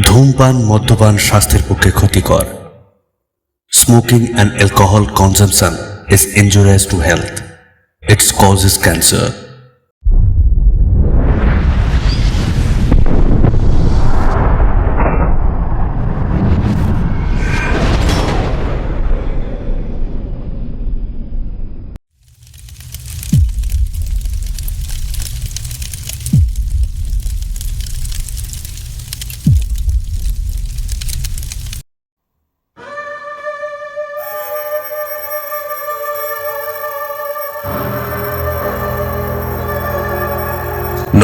ধূমপান মদ্যপান স্বাস্থ্যের পক্ষে ক্ষতিকর। Smoking and alcohol consumption is injurious to health. It causes cancer.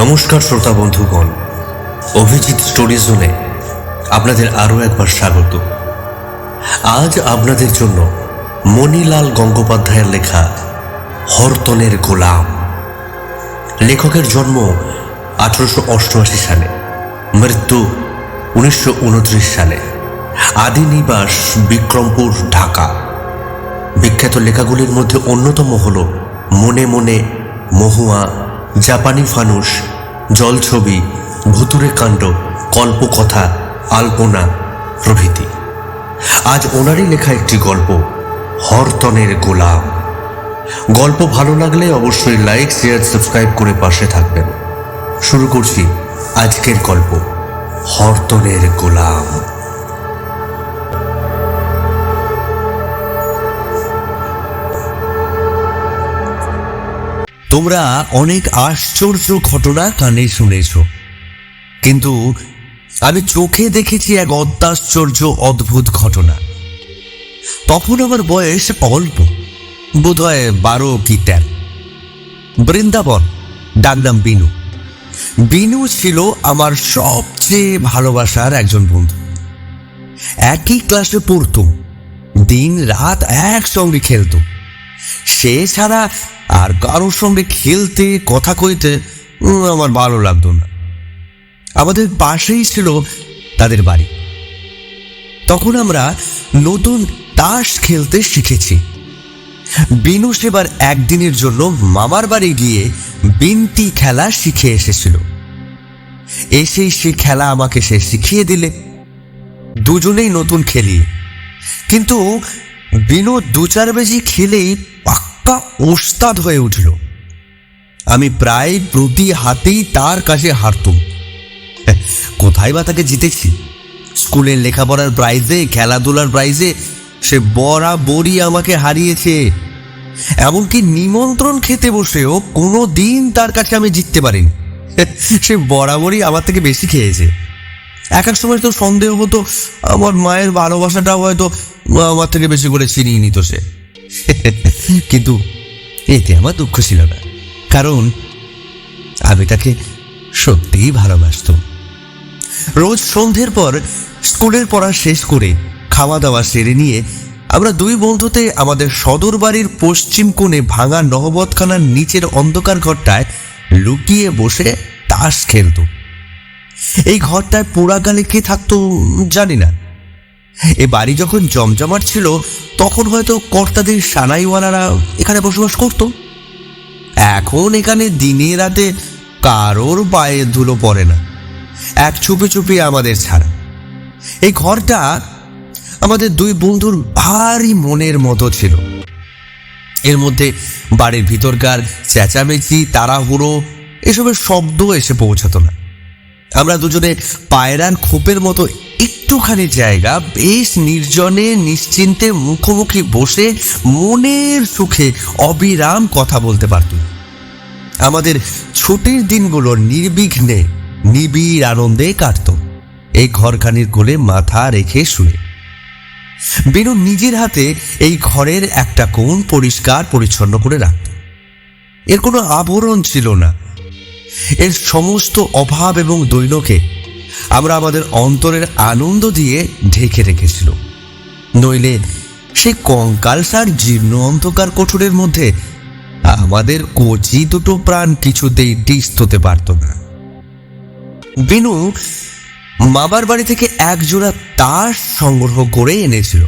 নমস্কার শ্রোতা বন্ধুগণ, অভিজিৎ স্টোরি জোনে আপনাদের আরও একবার স্বাগত। আজ আপনাদের জন্য মণিলাল গঙ্গোপাধ্যায়ের লেখা হরতনের গোলাম। লেখকের জন্ম 1888 সালে, মৃত্যু 1929 সালে, আদি নিবাস বিক্রমপুর, ঢাকা। বিখ্যাত লেখাগুলির মধ্যে অন্যতম হল মনে মনে, মহুয়া, জাপানি ফানুস, জলছবি, ভুতুরে কাণ্ড, কল্পকথা, আলপনা প্রভৃতি। আজ ওনারই লেখা একটি গল্প, হরতনের গোলাম। গল্প ভালো লাগলে অবশ্যই লাইক, শেয়ার, সাবস্ক্রাইব করে পাশে থাকবেন। শুরু করছি আজকের গল্প, হরতনের গোলাম। তোমরা অনেক আশ্চর্য ঘটনা কানে শুনেছ, কিন্তু আমি চোখে দেখেছি এক অত্যাশ্চর্য অদ্ভুত ঘটনা। তখন আমার বয়স অল্প, বোধহয় 12 কি 13। বৃন্দাবন, ডাকনাম বিনু। বিনু ছিল আমার সবচেয়ে ভালোবাসার একজন বন্ধু। একই ক্লাসে পড়তুম, দিন রাত একসঙ্গে খেলতুম। সে ছাড়া আর কারোর সঙ্গে খেলতে, কথা কইতে আমার ভালো লাগতো না। আমাদের পাশেই ছিল তাদের বাড়ি। তখন আমরা নতুন তাস খেলতে শিখেছি। বিনু সেবার একদিনের জন্য মামার বাড়ি গিয়ে বিন্তি খেলা শিখে এসেছিল। এসেই সে খেলা আমাকে সে শিখিয়ে দিলে। দুজনেই নতুন খেলি, কিন্তু বিনু 2-4 বেজি খেলেই পাক্কা ওস্তাদ হয়ে উঠল। আমি প্রায় প্রতি হাতেই তার কাছে হারতুম। কোথায় বা তাকে জিতেছি? স্কুলের লেখাপড়ার প্রাইজে, খেলাধুলার প্রাইজে সে বরাবরই আমাকে হারিয়েছে। এমনকি নিমন্ত্রণ খেতে বসেও কোনো দিন তার কাছে আমি জিততে পারিনি। সে বরাবরই আমার থেকে বেশি খেয়েছে। এক এক সময় তো সন্দেহ হতো আমার মায়ের ভালোবাসাটাও হয়তো আমার থেকে বেশি করে ছিনিয়ে নিত সে। কিন্তু এতে আমার দুঃখ ছিল না, কারণ আমি তাকে সত্যিই ভালোবাসতাম। রোজ সন্ধ্যের পর স্কুলের পড়া শেষ করে খাওয়া দাওয়া সেরে নিয়ে আমরা দুই বন্ধুতে আমাদের সদর বাড়ির পশ্চিম কোণে ভাঙা নহবতখানার নিচের অন্ধকার ঘরটায় লুকিয়ে বসে তাস খেলত। এই ঘরটায় পোড়াকালে কে থাকতো জানি না। এ বাড়ি যখন জমজমাট ছিল তখন হয়তো কর্তাদের সানাইওয়ালারা এখানে বসবাস করত। এখন এখানে দিনে রাতে কারোর পায়ে ধুলো পড়ে না, এক চুপি চুপি আমাদের ছাড়া। এই ঘরটা আমাদের দুই বন্ধুর ভারী মনের মতো ছিল। এর মধ্যে বাড়ির ভিতরকার চেঁচামেচি, তাড়াহুড়ো এসবের শব্দ এসে পৌঁছাতো না। আমরা দুজনে পায়রার খোপের মতো একটুখানি জায়গা বেশ নির্জনে নিশ্চিন্তে মুখোমুখি বসে মনের সুখে অবিরাম কথা বলতে পারতাম। আমাদের ছুটির দিনগুলো নির্বিঘ্নে নিবিড় আনন্দে কাটত এই ঘরখানির কোলে মাথা রেখে শুয়ে। বিনু নিজের হাতে এই ঘরের একটা কোণ পরিষ্কার পরিচ্ছন্ন করে রাখত। এর কোনো আবরণ ছিল না। এর সমস্ত অভাব এবং দৈন্যকে আমরা আমাদের অন্তরের আনন্দ দিয়ে ঢেকে রেখেছিল। নইলে সে কঙ্কালসার জীর্ণ অন্ধকার কোঠরের মধ্যে আমাদের কচি দুটো প্রাণ কিছুতেই তিষ্ঠ হতে পারত না। বিনু মামার বাড়ি থেকে এক জোড়া তাস সংগ্রহ করে এনেছিল।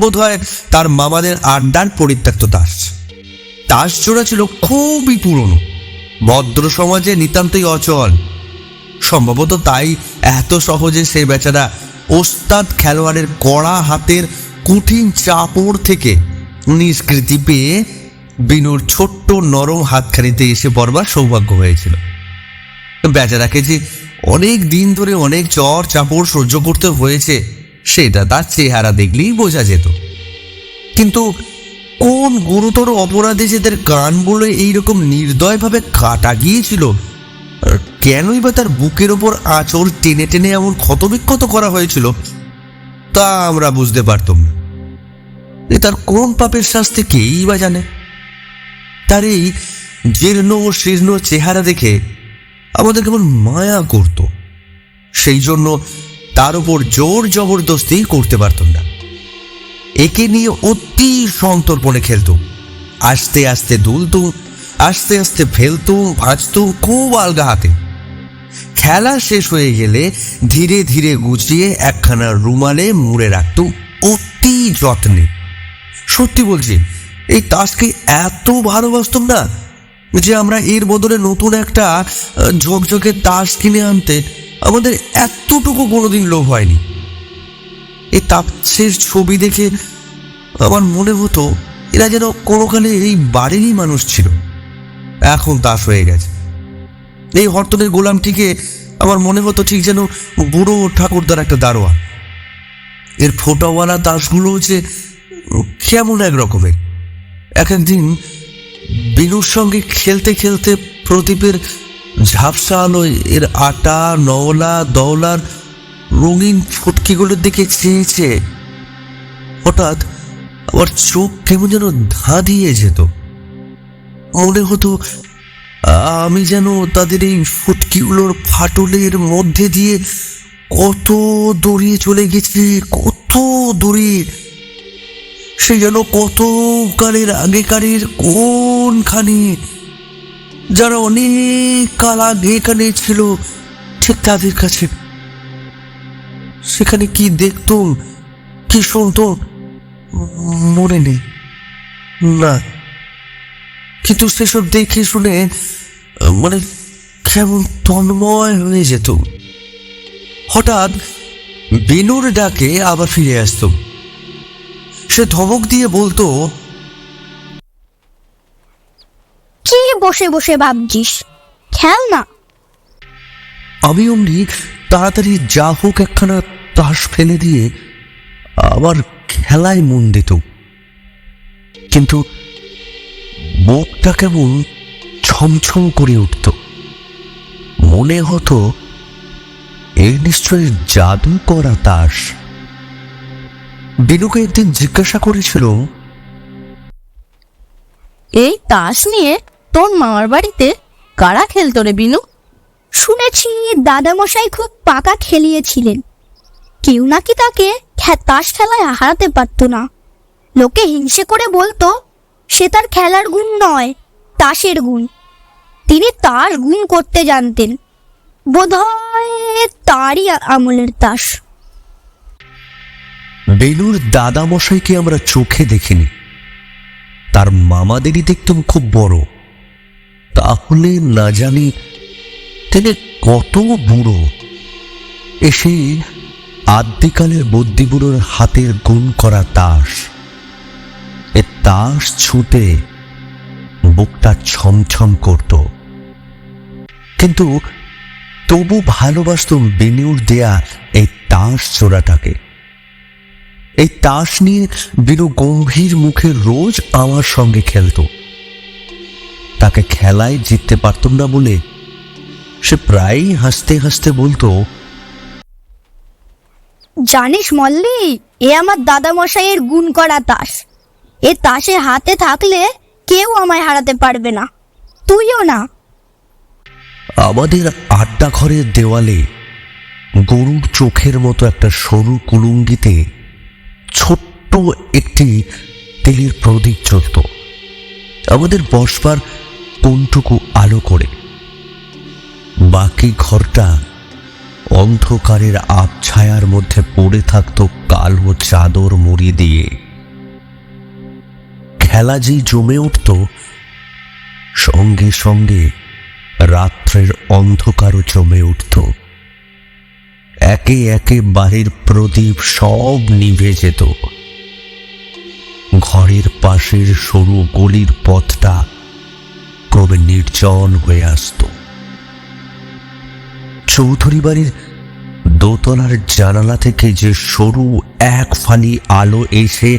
বোধহয় তার মামাদের আড্ডার পরিত্যক্ত তাস। তাস জোড়া ছিল খুবই পুরনো, ভদ্র সমাজে নিতান্তই অচল। সম্ভবত তাই এত সহজে সে বেচারা ওস্তাদ খেলোয়াড়ের কড়া হাতের কঠিন চাপড় থেকে নিষ্কৃতি পেয়ে বিনুর ছোট্ট নরম হাতখানিতে এসে পড়বার সৌভাগ্য হয়েছিল। বেচারাকে যে অনেক দিন ধরে অনেক চর চাপড় সহ্য করতে হয়েছে সেটা তার চেহারা দেখলেই বোঝা যেত। কিন্তু কোন গুরুতর অপরাধে যাদের কান বলে এইরকম নির্দয়ভাবে কাটা গিয়েছিল, কেনই বা তার বুকের ওপর আঁচড় টেনে টেনে এমন ক্ষতবিক্ষত করা হয়েছিল, তা আমরা বুঝতে পারতাম না। তার কোন পাপের শাস্তি কেই বা জানে। তার এই জীর্ণ ও শীর্ণ চেহারা দেখে আমাদের কেমন মায়া করত, সেই জন্য তার উপর জোর জবরদস্তি করতে পারতাম না। একে নিয়ে অতি সন্তর্পণে খেলতুম, আস্তে আস্তে দুলতুম, আস্তে আস্তে ফেলতুম, ভাজতুম খুব আলগা হাতে। খেলা শেষ হয়ে গেলে ধীরে ধীরে গুছিয়ে একখানা রুমালে মুড়ে রাখতুম অতি যত্নে। সত্যি বলছি, এই তাসকে এত ভালোবাসতাম না যে আমরা এর বদলে নতুন একটা ঝকঝকে তাস কিনে আনতে আমাদের এতটুকু কোনোদিন লোভ হয়নি। এই তাসের ছবি দেখে আমার মনে হতো এরা যেন কোনোকালে এই বাড়িরই মানুষ ছিল, এখন তাস হয়ে গেছে। এই হরতনের গোলামটিকে আমার মনে হতো ঠিক যেন বুড়ো ঠাকুরদার একটা দারোয়া। এর ফোঁটাওয়ালা তাসগুলো হচ্ছে কেমন এক রকমের। এক একদিন বিনুর সঙ্গে খেলতে খেলতে প্রদীপের ঝাপসা আলোয় এর আটা নওলা দওলার রঙিন ফুটকিগুলোর দিকে চেয়েছে হঠাৎ আমার চোখ কেমন যেন ধাঁধিয়ে যেত। মনে হতো আমি যেন তাদের এই ফুটকিগুলোর ফাটলের মধ্যে দিয়ে কত দূরে চলে গেছি, কত দূরে। সে যেন কত কালের আগেকারের কোনখানে, যারা অনেক কাল আগে এখানে ছিল, ঠিক তাদের কাছে। সেখানে কি দেখতুম, কি শুনতুম মনে নেই না, কিন্তু সেসব দেখে শুনে মানে কেমন তন্ময় হয়ে যেত। হঠাৎ বিনুর ডাকে আবার ফিরে আসতো। সে ধমক দিয়ে বলতো, কি বসে বসে ভাবছিস, খেল না। আমি অমনি তাড়াতাড়ি যা হোক একখানা তাস ফেলে দিয়ে আবার খেলায় মন দিত। কিন্তু বুকটা কেমন ছমছম করে উঠত। মনে হতো এর নিশ্চয়ই জাদু করা তাস। বিনুকে একদিন জিজ্ঞাসা করেছিল, এই তাস নিয়ে তোর মামার বাড়িতে কারা খেলতো রে বিনু? শুনেছি দাদামশাই খুব পাকা খেলিয়েছিলেন, কেউ নাকি তাকে তাস খেলায় হারাতে পারত না। লোকে হিংসে করে বলতো সে তার খেলার গুণ নয়, তাসের গুণ। তিনি তার গুণ করতে জানতেন, বোধহয় তারই আমলের তাস। বেলুর দাদামশাইকে আমরা চোখে দেখিনি, তার মামাদেরই দেখতাম খুব বড়। তাহলে না জানি তিনি কত বুড়ো। এসে আদ্যিকালের বদ্যিবুড়োর হাতের গুণ করা তাস, এ তাস ছুঁতে বুকটা ছমছম করত। কিন্তু তবু ভালোবাসতুম বিনুর দেয়া এই তাস চোরাটাকে। এই তাস নিয়ে বিনু গম্ভীর মুখে রোজ আমার সঙ্গে খেলত। তাকে খেলায় জিততে পারতাম না বলে সে প্রায়ই হাসতে হাসতে বলতো, জানিস মল্লি, এ আমার দাদামশাইয়ের গুণ করা তাস। এ তাসে হাতে থাকলে কেউ আমায় হারাতে পারবে না, তুইও না। আমাদের আড্ডা ঘরের দেওয়ালে গরুর চোখের মতো একটা সরু কুলুঙ্গিতে ছোট্ট একটি তেলের প্রদীপ জ্বলত আমাদের বসবার কোনটুকু আলো করে। বাকি ঘরটা অন্ধকারের আবছায়ার মধ্যে পড়ে থাকত কালো চাদর মুড়ি দিয়ে। খেলা যেই জমে উঠত, সঙ্গে সঙ্গে রাত্রের অন্ধকারও জমে উঠত। একে একে বাড়ির প্রদীপ সব নিভে যেত। ঘরের পাশের সরু গলির পথটা ক্রমে নির্জন হয়ে আসত। চৌধুরী বাড়ির দোতলার জানালা থেকে যে সরু এক ফালি আলো এসে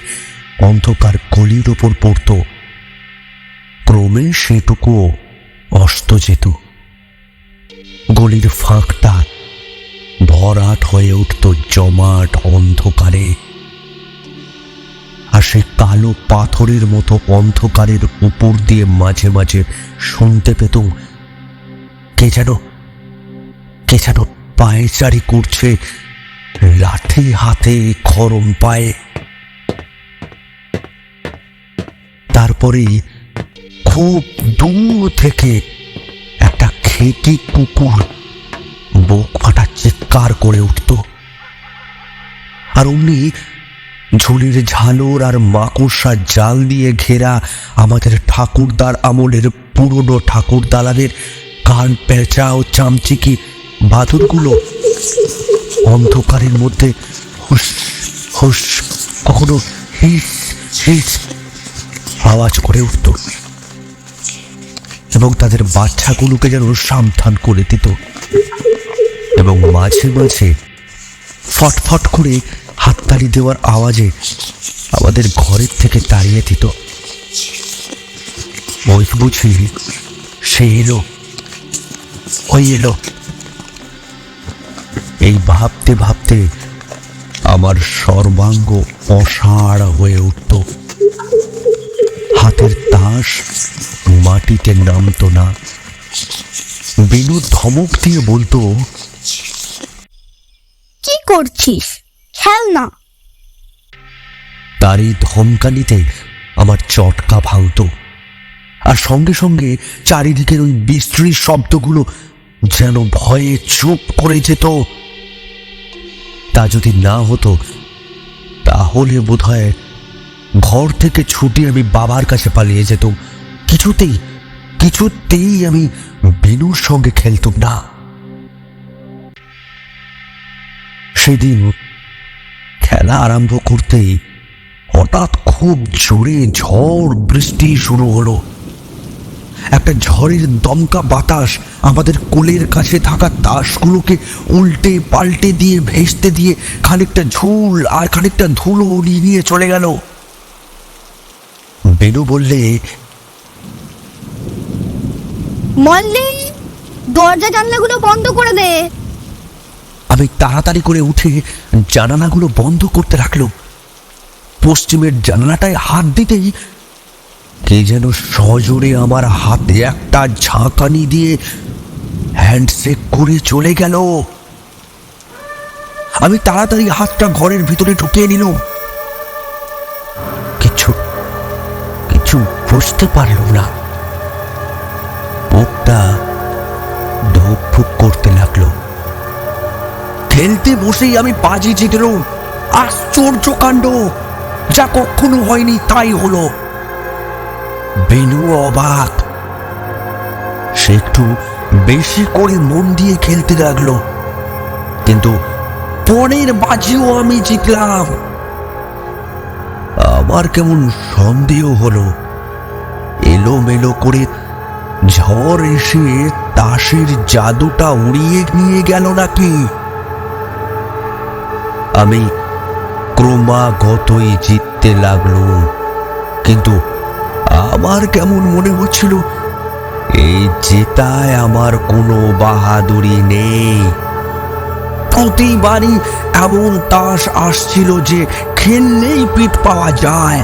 অন্ধকার গলির ওপর পড়ত, ক্রমে সেটুকু অস্ত যেত। গলির ফাঁকটা ভরাট হয়ে উঠত জমাট অন্ধকারে, আর সে কালো পাথরের মতো অন্ধকারের উপর দিয়ে মাঝে মাঝে শুনতে পেত কে যেন পায়চারি করছে লাঠি হাতে, খরম পায়ে। তারপরেই খুব দূর থেকে একটা খেকি কুকুর বুক ফাটা চিৎকার করে উঠত। আর অমনি ঝুলির ঝালর আর মাকড়সার জাল দিয়ে ঘেরা আমাদের ঠাকুরদার আমলের পুরনো ঠাকুর দালানের কান পেঁচা ও চামচিকি বাদুরগুলো অন্ধকারের মধ্যে হুস হুস, কখনো হিস হিস আওয়াজ করে উঠত এবং তাদের বাচ্চাগুলোকে যেন সাবধান করে দিত, এবং মাঝে মাঝে ফটফট করে হাততালি দেওয়ার আওয়াজে আমাদের ঘরের থেকে তাড়িয়ে দিত। ওই বুঝি সে এলো, ওই এলো। এই ভাবতে ভাবতে আমার সর্বাঙ্গ অসাড় হয়ে উঠত। হাতের তাস মাটিতে নামতো না। বিনু ধমক দিয়ে বলতো, কি করছিস? খেল না। তার এই ধমকানিতে আমার চটকা ভাঙত, আর সঙ্গে সঙ্গে চারিদিকের ওই বিশ্রী শব্দগুলো যেন ভয়ে চুপ করে যেত। তা যদি না হতো তাহলে বোধহয় ঘর থেকে ছুটি আমি বাবার কাছে পালিয়ে যেতাম। কিছুতেই আমি বিনুর সঙ্গে খেলতাম না। সেদিন খেলা আরম্ভ করতেই হঠাৎ খুব জোরে ঝড় বৃষ্টি শুরু হলো। একটা ঝড়ের দমকা বাতাস আমাদের কোলের কাছে থাকা তাসগুলোকে উল্টে পাল্টে দিয়ে ভেস্তে দিয়ে খানিকটা ঝুল আর খানিকটা ধুলো নিয়ে চলে গেল। বেনু বললে, মল্লিক, দরজা জানলাগুলো বন্ধ করে দে। আমি তাড়াতাড়ি করে উঠে জানালাগুলো বন্ধ করতে রাখলাম। পশ্চিমের জানালাটায় হাত দিতেই কে যেন সজোরে আমার হাতে একটা ঝাঁকানি দিয়ে হ্যান্ডশেক করে চলে গেল। আমি তাড়াতাড়ি হাতটা ঘরের ভিতরে ঢুকিয়ে নিলাম। কিছু বুঝতে পারলাম না। বুকটা ধুকফুক করতে লাগলো। খেলতে বসেই আমি বাজি জিতলাম। আশ্চর্য কাণ্ড, যা কখনো হয়নি তাই হলো। বেনু অবাক। সে একটু বেশি করে মন দিয়ে খেলতে লাগলো, কিন্তু পরের বাজিও আমি জিতলাম। আমার কেমন সন্দেহ হলো, এলোমেলো করে ঝড় এসে তাসের জাদুটা উড়িয়ে নিয়ে গেল নাকি। আমি ক্রমাগতই জিততে লাগলো, কিন্তু আমার কেমন মনে হচ্ছিল এই জেতায় আমার কোনো বাহাদুরি নেই। প্রতিবারই এমন তাস আসছিল যে খেললেই পিঠ পাওয়া যায়।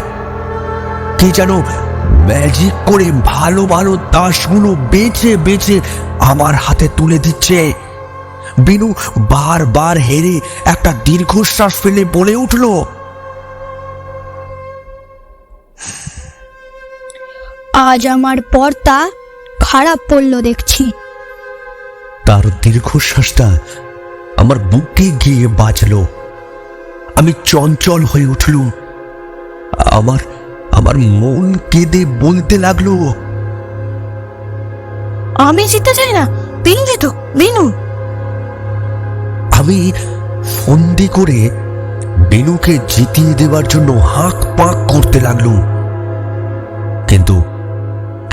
কে যেন ম্যাজিক করে ভালো ভালো তাসগুলো বেছে বেছে আমার হাতে তুলে দিচ্ছে। বিনু বারবার হেরে একটা দীর্ঘশ্বাস ফেলে বলে উঠল, আজ আমার পর্দা খারাপ পড়লো দেখছি। তার দীর্ঘশ্বাসটা আমার বুকে গিয়ে বাজলো। আমি চঞ্চল হয়ে উঠলুম। আমার মন কেঁদে বলতে লাগলো, আমি জিততে চাই না, বিনু যেত, বিনু। আমি ফন্দি করে বিনুকে জিতিয়ে দেওয়ার জন্য হাঁক পাক করতে লাগলুম, কিন্তু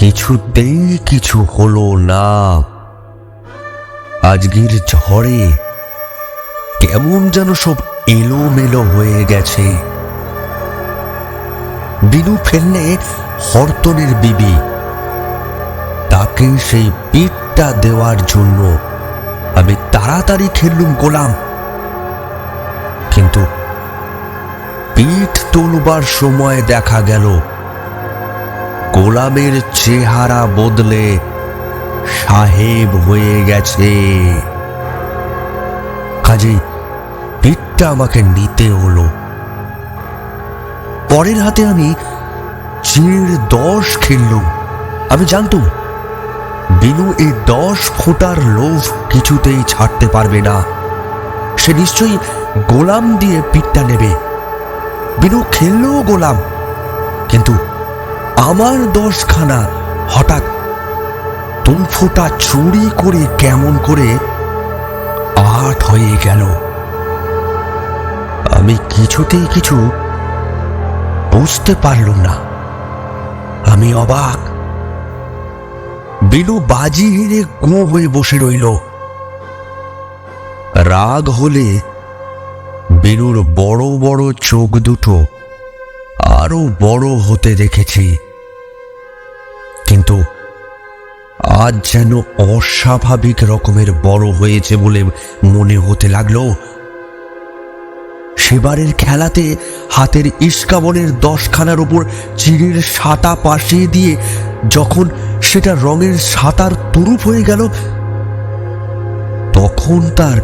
কিছুতেই কিছু হলো না। আজকের ঝড়ে কেমন যেন সব এলোমেলো হয়ে গেছে। বিনু ফেললে হরতনের বিবি, তাকে সেই পিঠটা দেওয়ার জন্য আমি তাড়াতাড়ি খেললুম গোলাম, কিন্তু পিঠ তোলবার সময় দেখা গেল গোলামের চেহারা বদলে সাহেব হয়ে গেছে। কাজেই পিঠটা আমাকে নিতে হলো। পরের হাতে আমি চিড় 10 খেললুম। আমি জানতুম বিনু এই 10 ফোঁটার লোভ কিছুতেই ছাড়তে পারবে না। সে নিশ্চয়ই গোলাম দিয়ে পিঠটা নেবে। বিনু খেললো গোলাম, কিন্তু আমার 10খানা হঠাৎ 2 ফোঁটা চুরি করে কেমন করে 8 হয়ে গেল। আমি কিছুতেই কিছু বুঝতে পারলুম না। আমি অবাক। বিনু বাজি হেরে গো হয়ে বসে রইল। রাগ হলে বিনুর বড় বড় চোখ দুটো আরো বড় হতে দেখেছি, কিন্তু আজ যেন অস্বাভাবিক রকমের বড় হয়েছে বলে মনে হতে লাগলো। সেবারের খেলাতে হাতের ইস্কাবনের 10খানার উপর চিড়ের সাতা পাশিয়ে দিয়ে যখন সেটা রঙের সাতার তুরুপ হয়ে গেল, তখন তার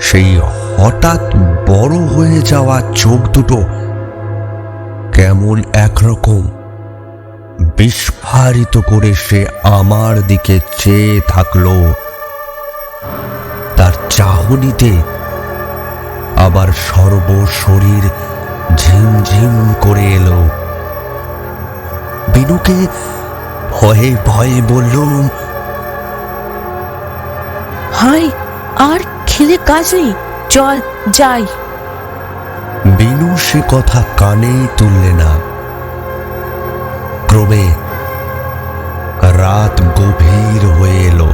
সেই হঠাৎ বড় হয়ে যাওয়া চোখ দুটো কেমন একরকম বিস্ফারিত করে সে আমার দিকে চেয়ে থাকলো। তার চাহনিতে আবার সর্বশরীর ঝিমঝিম করে এলো। বিনুকে ভয়ে ভয়ে বললুম, হাই, আর খেলে কাজ নেই, চল যাই। বিনু সে কথা কানেই তুললে না। ক্রমে রাত গভীর হয়ে এলো।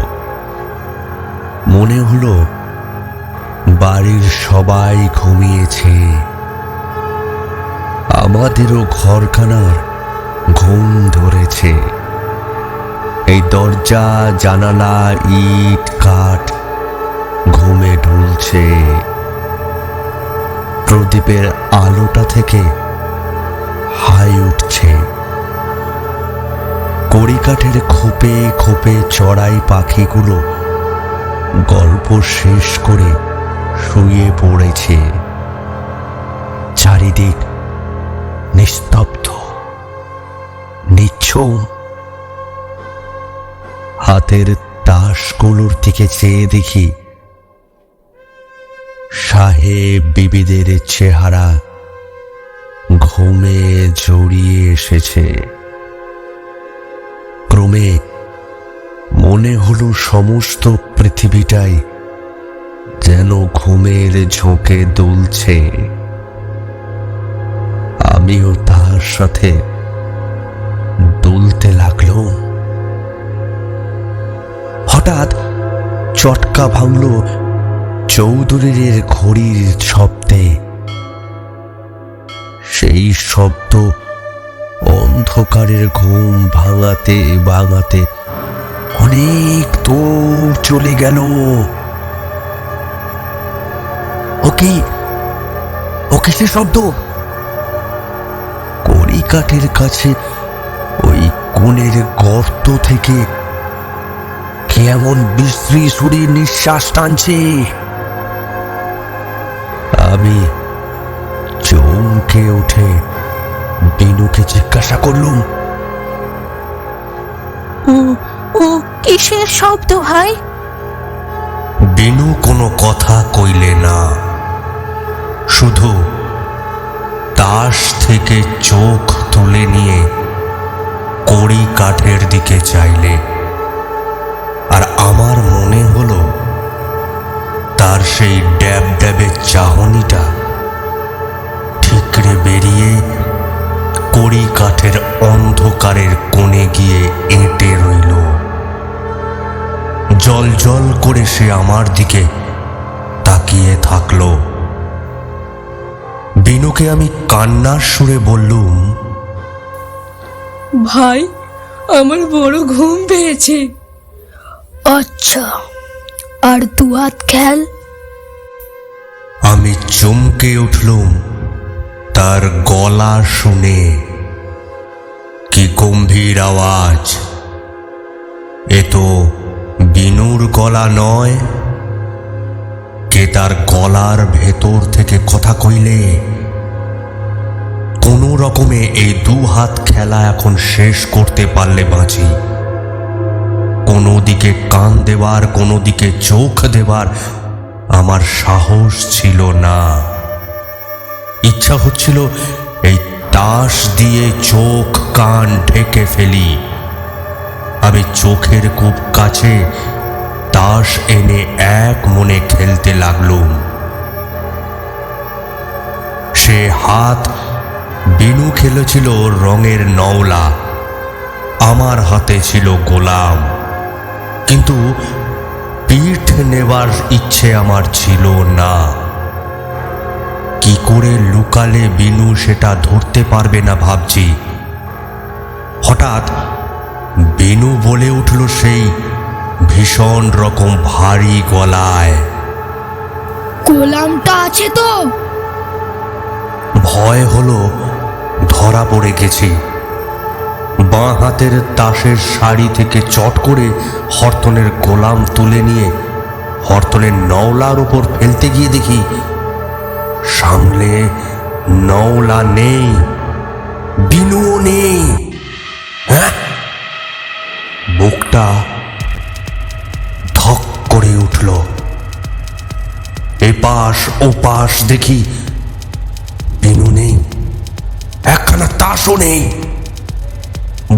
মনে হলো বাড়ির সবাই ঘুমিয়েছে। আমাদেরও ঘরখানার ঘুম ধরেছে। এই দরজা জানালা ইট কাঠ ঘুমে ঢুলছে। প্রদীপের আলোটা থেকে হাই উঠছে। কড়িকাঠের খোপে খোপে চড়াই পাখিগুলো গল্প শেষ করে শুয়ে পড়েছে। চারিদিক নিস্তব্ধ, নিঝুম। হাতের তাসগুলোর দিকে চেয়ে দেখি সাহেব বিবিদের চেহারা ঘুমে জড়িয়ে এসেছে। ক্রমে মনে হলো সমস্ত পৃথিবীটাই যেন ঘুমের ঝোঁকে দুলছে। আমিও তার সাথে দুলতে লাগলো। হঠাৎ চটকা ভাঙল চৌধুরীর ঘড়ির শব্দে। সেই শব্দ অন্ধকারের ঘুম ভাঙাতে ভাঙাতে অনেক দূর চলে গেল। ওকে সে শব্দ। কড়িকাঠের কাছে ওই কোণের গর্ত থেকে কেমন বিশ্রী সুরে নিঃশ্বাস টানছে। আমি চমকে উঠে বিনুকে জিজ্ঞাসা করলুম, ও কিসের শব্দ ভাই? বিনু কোনো কথা কইলে না, শুধু তাস থেকে চোখ তুলে নিয়ে কড়ি কাঠের দিকে চাইলে। আর আমার মনে হলো তার সেই গায়েবের চাহনিটা ঠিকরে বেরিয়ে কড়ি কাঠের অন্ধকারের কোণে গিয়ে এঁটে রইল। জল জল করে সে আমার দিকে তাকিয়ে থাকলো। বিনুকে আমি কান্নার সুরে বললুম, ভাই, আমার বড় ঘুম পেয়েছে। আচ্ছা, আর দু হাত খেল। আমি চমকে উঠলুম তার গলা শুনে। কি গম্ভীর আওয়াজ! এ তো বিনুর গলা নয়। কে তার গলার ভেতর থেকে কথা কইলে? কোনো রকমে এই দু হাত খেলা এখন শেষ করতে পারলে বাঁচি। কোনো দিকে কান দেবার, কোনো দিকে চোখ দেবার আমার সাহস ছিল না। ইচ্ছা হচ্ছিল এই তাস দিয়ে চোখ কান ঢেকে ফেলি। আমি চোখের খুব কাছে তাস এনে এক মনে খেলতে লাগলুম। সে হাত বিনু খেলেছিল রঙের নওলা, আমার হাতে ছিল গোলাম। কিন্তু পিঠ নেবার ইচ্ছে আমার ছিল না। কি করে লুকালে বিনু সেটা ধরতে পারবে না ভাবছি। হঠাৎ বিনু বলে উঠল সেই ভীষণ রকম ভারী গলায়, গোলামটা আছে তো? ভয় হলো ধরা পড়ে গেছি। বাঁ হাতের তাসের শাড়ি থেকে চট করে হরতনের গোলাম তুলে নিয়ে হরতনের নওলার উপর ফেলতে গিয়ে দেখি সামনে নওলা নেই, বিনুও নেই। হ্যাঁ, বুকটা ধক করে উঠল। এপাশ ওপাশ দেখি বিনু নেই, একখানা তাসও নেই।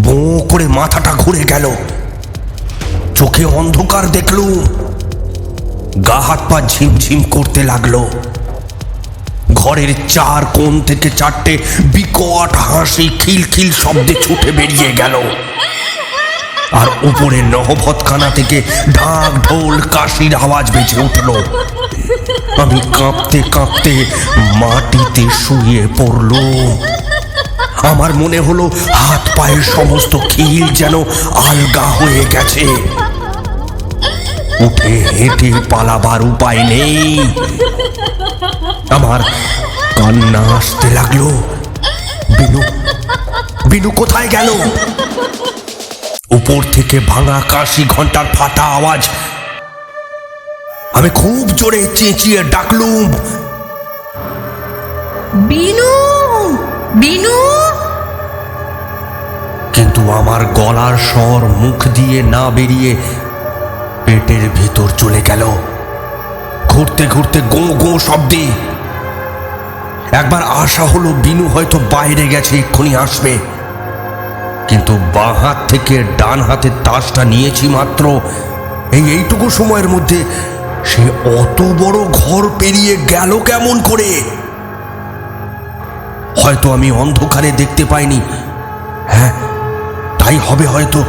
বো করে মাথাটা ঘুরে গেল। চোখে অন্ধকার দেখলুম। গা হাত পা ঝিমঝিম করতে লাগলো। ঘরের চার কোণ থেকে চারটে বিকট হাসি খিলখিল শব্দে ছুটে বেরিয়ে গেল। আর উপরে নহবতখানা থেকে ঢাক ঢোল কাশির আওয়াজ বেজে উঠল। আমি কাঁপতে কাঁপতে মাটিতে শুয়ে পড়লুম। আমার মনে হলো হাত পায়ের সমস্ত খিল যেন আলগা হয়ে গেছে। উঠে হেঁটে পালাবার উপায় নেই। আমার কান্না আসতে লাগলো। বিনু, বিনু কোথায় গেল? উপর থেকে ভাঙা কাশি ঘন্টার ফাটা আওয়াজ। আমি খুব জোরে চেঁচিয়ে ডাকলুম, বিনু, বিনু। কিন্তু আমার গলার স্বর মুখ দিয়ে না বেরিয়ে পেটের ভিতর চলে গেল, ঘুরতে ঘুরতে গো গো শব্দে। একবার আশা হলো বিনু হয়তো বাইরে গেছে, এক্ষুনি আসবে। কিন্তু বাঁ হাত থেকে ডান হাতের তাসটা নিয়েছি মাত্র, এইটুকু সময়ের মধ্যে সে অত বড় ঘর পেরিয়ে গেল কেমন করে? হয়তো আমি অন্ধকারে দেখতে পাইনি। হ্যাঁ, তাই হবে হয়তো।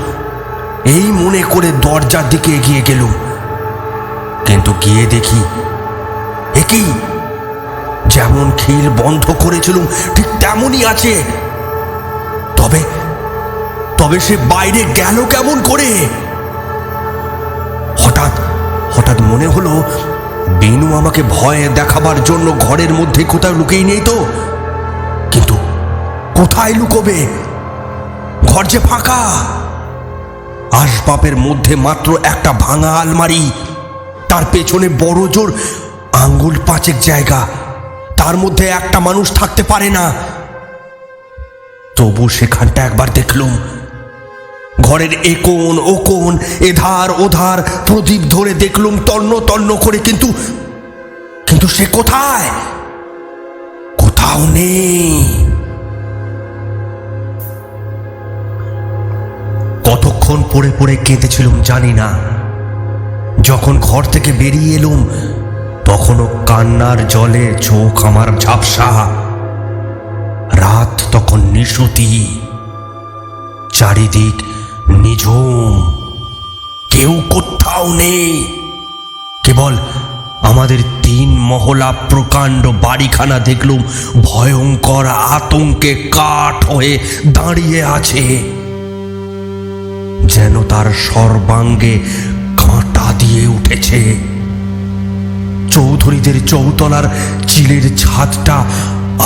এই মনে করে দরজার দিকে এগিয়ে গেলুম। কিন্তু গিয়ে দেখি একই যেমন খিল বন্ধ করেছিলুম ঠিক তেমনই আছে। তবে তবে সে বাইরে গেল কেমন করে? হঠাৎ হঠাৎ মনে হলো বিনু আমাকে ভয় দেখাবার জন্য ঘরের মধ্যে কোথাও লুকিয়ে নেই তো। কিন্তু কোথায় লুকোবে? ঘর যে ফাঁকা। আসবাবের মধ্যে মাত্র একটা ভাঙা আলমারি, তার পেছনে বড় জোর আঙ্গুল পাঁচেক জায়গা। তার মধ্যে একটা মানুষ থাকতে পারে না। তবু সেখানটা একবার দেখলুম। ঘরের এ কোণ ও কোণ, এধার ওধার প্রদীপ ধরে দেখলুম তন্ন তন্ন করে। কিন্তু কিন্তু সে কোথায়? কোথাও নেই। কতক্ষণ পড়ে পড়ে কেঁদেছিলুম জানি না। যখন ঘর থেকে বেরিয়ে এলুম তখনও কান্নার জলে চোখ আমার ঝাপসা। রাত তখন নিশুতি, চারিদিক নিঝুম, কেউ কোথাও নেই। কেবল আমাদের 3 মহলা প্রকাণ্ড বাড়িখানা দেখলুম ভয়ঙ্কর আতঙ্কে কাঠ হয়ে দাঁড়িয়ে আছে, যেন তার সর্বাঙ্গে কাঁটা দিয়ে উঠেছে। চৌধুরীদের চৌতলার চিলের ছাদটা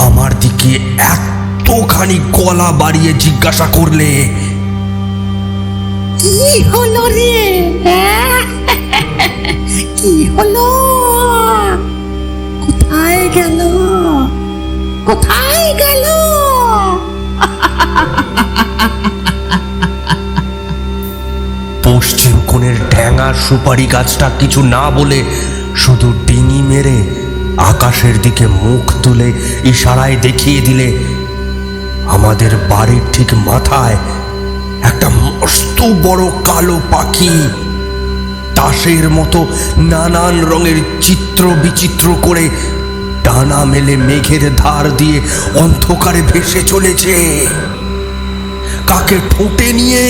আমার দিকে এতখানি গলা বাড়িয়ে জিজ্ঞাসা করলে, কি হলো রে? কি হলো? কোথায় গেল? কোথায় গেল? পশ্চিম কোণের ঢ্যাঙার সুপারি গাছটা কিছু না বলে শুধু ডিঙি মেরে আকাশের দিকে মুখ তুলে ইশারায় দেখিয়ে দিলে আমাদের বাড়ির ঠিক মাথায় একটা মস্ত বড় কালো পাখি তাসের মতো নানান রঙের চিত্র বিচিত্র করে ডানা মেলে মেঘের ধার দিয়ে অন্ধকারে ভেসে চলেছে, কাকে ঠোঁটে নিয়ে।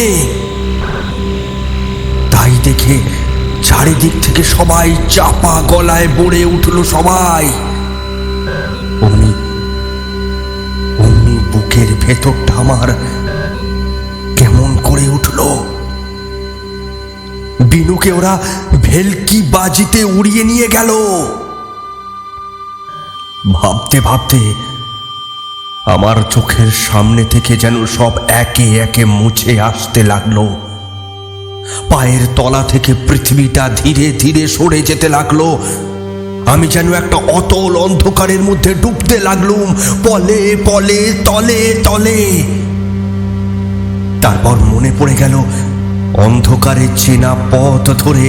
তাই দেখে চারিদিক থেকে সবাই চাপা গলায় বলে উঠল সবাই। অমনি অমনি বুকের ভেতরটা আমার কেমন করে উঠল। বিনুকে ওরা ভেলকি বাজিতে উড়িয়ে নিয়ে গেল। ভাবতে ভাবতে আমার চোখের সামনে থেকে যেন সব একে একে মুছে আসতে লাগলো। পায়ের তলা থেকে পৃথিবীটা ধীরে ধীরে সরে যেতে লাগলো। আমি যেন একটা অতল অন্ধকারের মধ্যে ডুবতে লাগলুম, পলে পলে তলে তলে। তারপর মনে পড়ে গেল অন্ধকারে চেনা পথ ধরে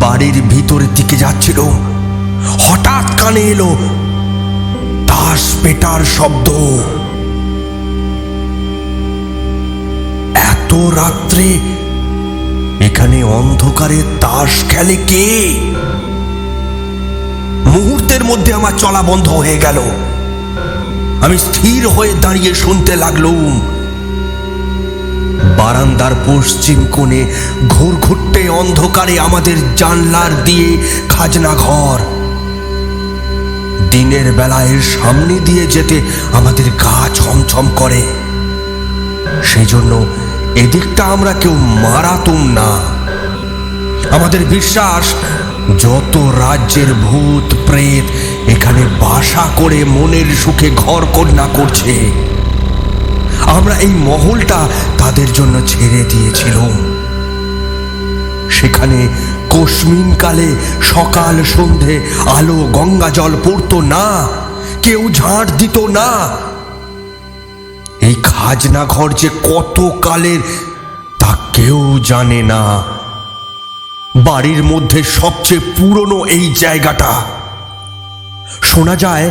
বাড়ির ভিতরের দিকে যাচ্ছিল। হঠাৎ কানে এলো তাস পেটার শব্দ। এত রাত্রে এখানে অন্ধকারে তাস খেলে কে? মুহূর্তের মধ্যে আমার চলা বন্ধ হয়ে গেল। আমি স্থির হয়ে দাঁড়িয়ে শুনতে লাগলুম। বারান্দার পশ্চিম কোণে ঘুরঘুরতে অন্ধকারে আমাদের জানলার দিয়ে খাজনা ঘর। দিনের বেলায় সামনে দিয়ে যেতে আমাদের গা ছমছম করে। সেই জন্য এদিকটা আমরা কেউ মারাতুম না। আমাদের বিশ্বাস যত রাজ্যের ভূত প্রেত এখানে বাসা করে মনের সুখে ঘর কন্যা করছে, আমরা এই মহলটা তাদের জন্য ছেড়ে দিয়েছিলাম। সেখানে কস্মিন কালে সকাল সন্ধে আলো গঙ্গা জল পড়তো না, কেউ ঝাঁট দিত না। এই খাজনা ঘর যে কত কালের তা কেউ জানে না। বাড়ির মধ্যে সবচেয়ে পুরনো এই জায়গাটা। শোনা যায়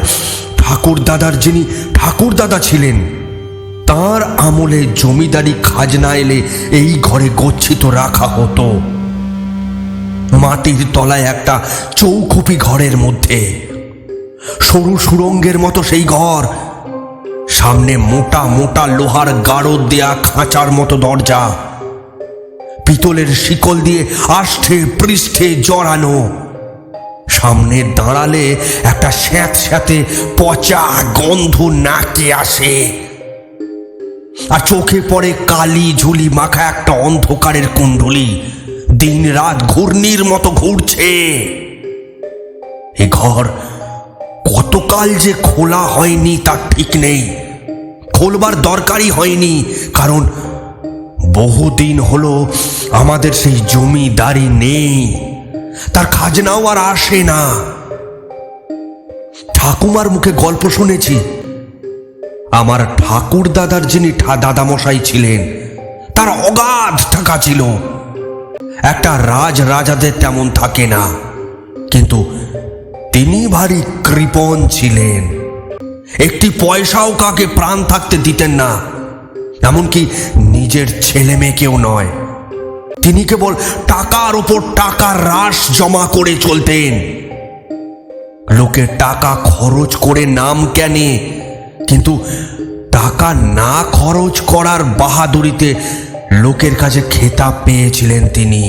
ঠাকুরদাদার যিনি ঠাকুরদাদা ছিলেন, তার আমলে জমিদারি খাজনা এলে এই ঘরে গচ্ছিত রাখা হতো। মাটির তলায় একটা চৌখুপি ঘরের মধ্যে, সরু সুরঙ্গের মতো সেই ঘর। সামনে মোটা মোটা লোহার গাড়ো দেয়া খাঁচার মতো দরজা, পিতলের শিকল দিয়ে আষ্ঠে পৃষ্ঠে জড়ানো। সামনে দাঁড়ালে একটা স্যাঁতস্যাঁতে পচা গন্ধ নাকে আসে, আর চোখে পড়ে কালি ঝুলি মাখা একটা অন্ধকারের কুণ্ডলী দিন রাত ঘূর্ণির মতো ঘুরছে। এ ঘর কতকাল যে খোলা হয়নি তার ঠিক নেই। খোলবার দরকারই হয়নি, কারণ বহুদিন হলো আমাদের সেই জমিদারি নেই, তার খাজনাও আর আসে না। ঠাকুমার মুখে গল্প শুনেছি, আমার ঠাকুর দাদার যিনি দাদামশাই ছিলেন, তার অগাধ টাকা ছিল। একটা রাজাদের তেমন থাকে না, কিন্তু তিনি ভারী কৃপণ ছিলেন। একটি পয়সাও কাকে প্রাণ থাকতে দিতেন না, এমনকি নিজের ছেলে মেয়েকেও নয়। তিনি কেবল টাকার ওপর টাকার রাশ জমা করে চলতেন। লোকে টাকা খরচ করে নাম কেনে, কিন্তু টাকা না খরচ করার বাহাদুরিতে লোকের কাছে খেতাব পেয়েছিলেন তিনি।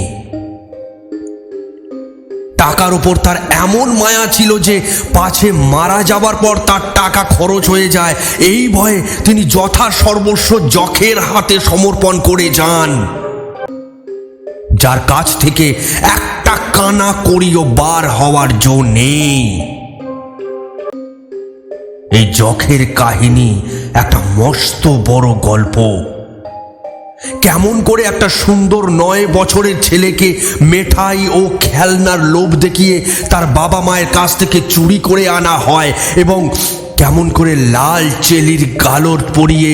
টাকার উপর তার এমন মায়া ছিল যে পাছে মারা যাবার পর তার টাকা খরচ হয়ে যায়, এই ভয়ে তিনি যথা সর্বস্ব যখের হাতে সমর্পণ করে যান, যার কাছ থেকে একটা কানা করিও বার হওয়ার জো নেই। এই যখের কাহিনী একটা মস্ত বড় গল্প। কেমন করে একটা সুন্দর 9 বছরের ছেলেকে মেঠাই ও খেলনার লোভ দেখিয়ে তার বাবা মায়ের কাছ থেকে চুরি করে আনা হয়, এবং কেমন করে লাল চেলির গালর পরিয়ে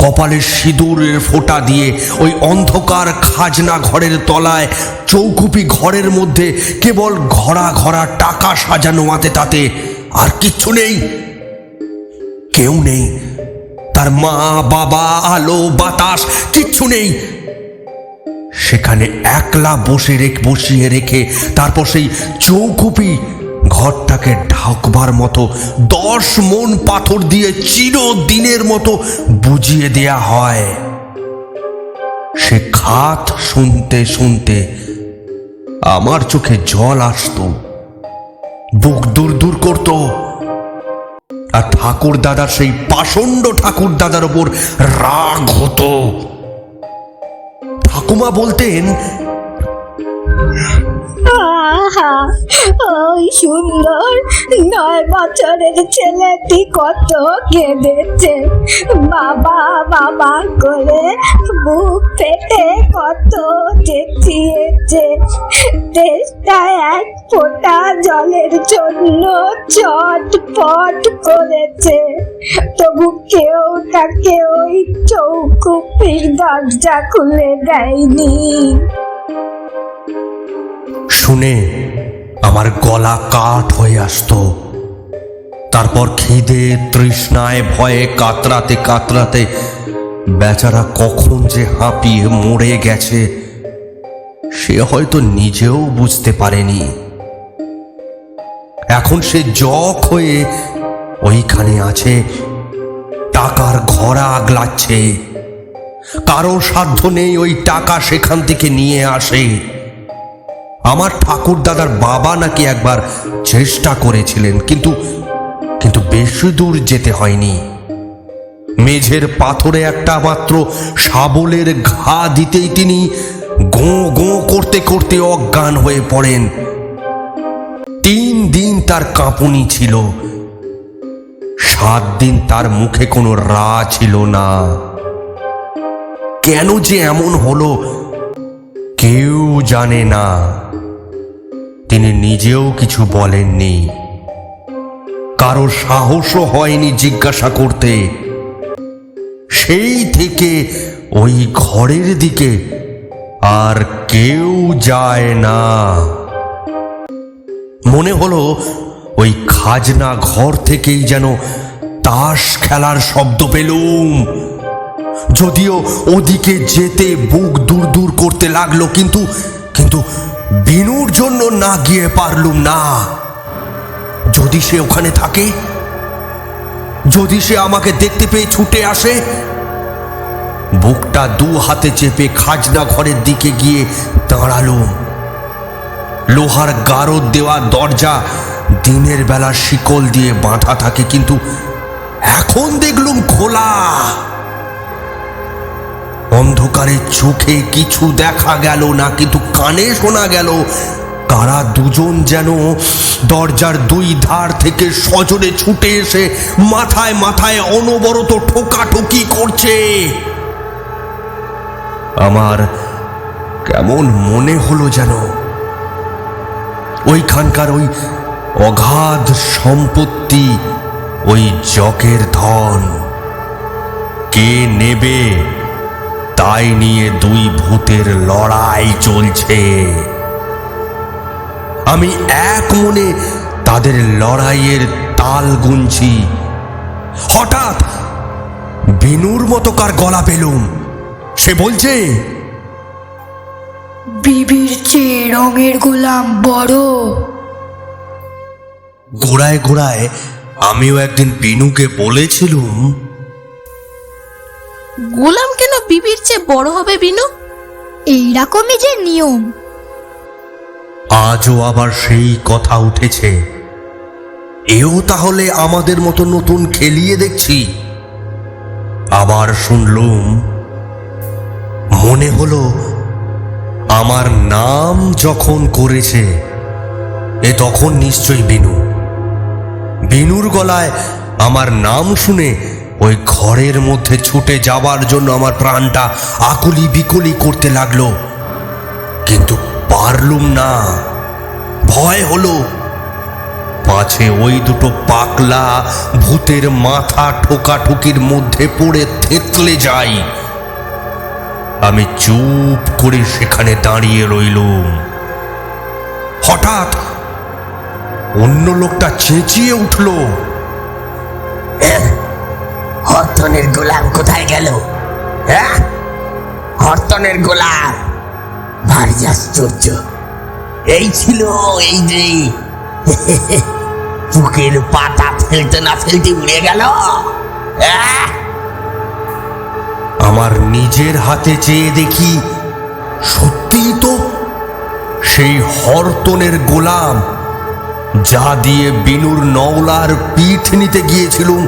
কপালের সিঁদুরের ফোঁটা দিয়ে ওই অন্ধকার খাজনা ঘরের তলায় চৌকুপি ঘরের মধ্যে কেবল ঘরা ঘরা টাকা সাজানো আতে তাতে, আর কিচ্ছু নেই, কেউ নেই, তার মা বাবা আলো বাতাস কিচ্ছু নেই। সেখানে একলা বসিয়ে রেখে তারপর সেই চৌকুপি ঘরটাকে ঢাকবার মতো 10 মণ পাথর দিয়ে চিরদিনের মতো বুঝিয়ে দেয়া হয়। সে খাত শুনতে শুনতে আমার চোখে জল আসতো, বুক দূর দূর করতো। আর ঠাকুর দাদার সেই পাষণ্ড ঠাকুর দাদার ওপর রাগ হতো। ঠাকুমা বলতেন, আহা, ওই সুন্দর 9 বছরের ছেলেটি কত কেঁদেছে, বাবা বাবা করে বুক ফেটে কত চেঁচিয়েছে, দেশটা এক ফোঁটা জলের জন্য চটপট করেছে, তবু কেউ তাকে ওই চৌকুপির দরজা খুলে দেয়নি। শুনে আমার গলা কাঠ হয়ে আসতো। তারপর খিদে তৃষ্ণায় ভয়ে কাতরাতে কাতরাতে বেচারা কখন যে হাঁপিয়ে মরে গেছে সে হয়তো নিজেও বুঝতে পারেনি। এখন সে জখ হয়ে ওইখানে আছে, টাকার ঘরা আগলাচ্ছে। কারো সাধ্য নেই ওই টাকা সেখান থেকে নিয়ে আসে। আমার ঠাকুর দাদার বাবা নাকি একবার চেষ্টা করেছিলেন, কিন্তু বেশি দূর যেতে হয়নি। মেঝের পাথরে একটা মাত্র শাবলের ঘা দিতেই তিনি গোঁ গোঁ করতে করতে অজ্ঞান হয়ে পড়েন। 3 দিন তার কাঁপুনি ছিল, 7 দিন তার মুখে কোনো রা ছিল না। কেন যে এমন হলো কেউ জানে না। তিনি নিজেও কিছু বলেননি, কারো সাহসও হয়নি জিজ্ঞাসা করতে। সেই থেকে ওই ঘরের দিকে আর কেউ যায় না। মনে হলো ওই খাজনা ঘর থেকেই যেন তাস খেলার শব্দ পেলুম। যদিও ওদিকে যেতে বুক দূর দূর করতে লাগলো, কিন্তু বিনুর জন্য না গিয়ে পারলুম না। যদি সে ওখানে থাকে, যদি সে আমাকে দেখতে পেয়ে ছুটে আসে। বুকটা 2 হাতে চেপে খাজনা ঘরের দিকে গিয়ে দাঁড়ালুম। লোহার গারদ দেওয়া দরজা দিনের বেলা শিকল দিয়ে বাঁধা থাকে, কিন্তু এখন দেখলুম খোলা। অন্ধকারে চোখে কিছু দেখা গেল না, কিন্তু কানে শোনা গেল কারা দুজন যেন দরজার 2 ধার থেকে সজোরে ছুটে এসে মাথায় মাথায় অনবরত ঠোকাঠুকি করছে। আমার কেমন মনে হলো যেন ওইখানকার ওই অগাধ সম্পত্তি, ওই জকের ধন কে নেবে তাই নিয়ে 2 ভূতের লড়াই চলছে। আমি এক মনে তাদের লড়াইয়ের তাল গুনছি। হঠাৎ বিনুর মতো কার গলা পেলুম। সে বলছে, বিবির চেয়ে রঙের গোলাম বড়। ঘোড়ায় ঘোড়ায় আমিও একদিন বিনুকে বলেছিলুম, গোলাম কেন বিবির চেয়ে বড় হবে বিনু? এইরকমই যে নিয়ম। আজও আবার সেই কথা উঠেছে। এও তাহলে আমাদের মতো নতুন খেলিয়ে দেখছি। আবার শুনলুম, মনে হলো আমার নাম যখন করেছে এ তখন নিশ্চয়ই বিনু। বিনুর গলায় আমার নাম শুনে ওই ঘরের মধ্যে ছুটে যাবার জন্য আমার প্রাণটা আকুলি বিকলি করতে লাগলো, কিন্তু পারলুম না। ভয় হলো পাছে ওই দুটো পাকলা ভূতের মাথা ঠোকাঠুকির মধ্যে পড়ে থেতলে যাই। আমি চুপ করে সেখানে দাঁড়িয়ে রইলুম। হঠাৎ অন্য লোকটা চেঁচিয়ে উঠল, হরতনের গোলাম কোথায় গেল? হ্যাঁ, হরতনের গোলাম। ভারী আশ্চর্য, এই ছিল এই যে বুকের পাতা ফেলতে না ফেলতে উড়ে গেল। আমার নিজের হাতে চেয়ে দেখি সত্যি তো সেই হরতনের গোলাম যা দিয়ে বিনুর নওলার পিঠ নিতে গিয়েছিলুম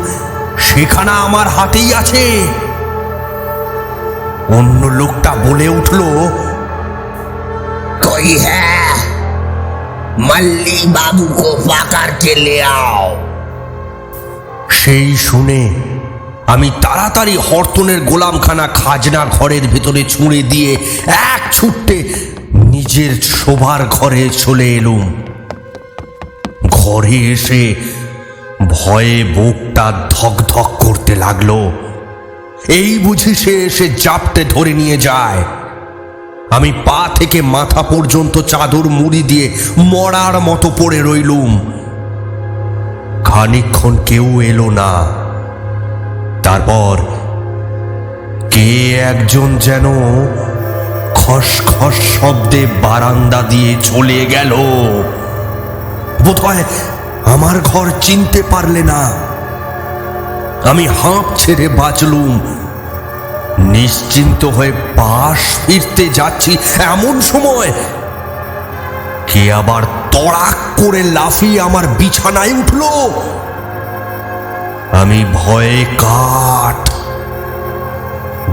সেখানা আমার হাতেই আছে। অন্য লোকটা বলে উঠল, कोई है? मल्ली बाबू को पकड़ के ले आओ। সেই শুনে আমি তাড়াতাড়ি হরতনের গোলামখানা খাজনা ঘরের ভিতরে ছুঁড়ে দিয়ে এক ছুট্টে নিজের শোবার ঘরে চলে এলুম। ঘরে এসে ভয়ে বুকটা ধক ধক করতে লাগলো। এই বুঝি সে এসে জাপটে ধরে নিয়ে যায়। আমি পা থেকে মাথা পর্যন্ত চাদর মুড়ি দিয়ে মরার মতো পড়ে রইলুম। খানিকক্ষণ কেউ এলো না। তারপর কে একজন যেন খসখস শব্দে বারান্দা দিয়ে চলে গেল। বোধহয় আমার ঘর চিনতে পারলে না। আমি হাঁপ ছেড়ে বাঁচলুম। নিশ্চিন্ত হয়ে পাশ ফিরতে যাচ্ছি এমন সময় কে আবার তড়াক করে লাফিয়ে আমার বিছানায় উঠল। আমি ভয়ে কাঠ।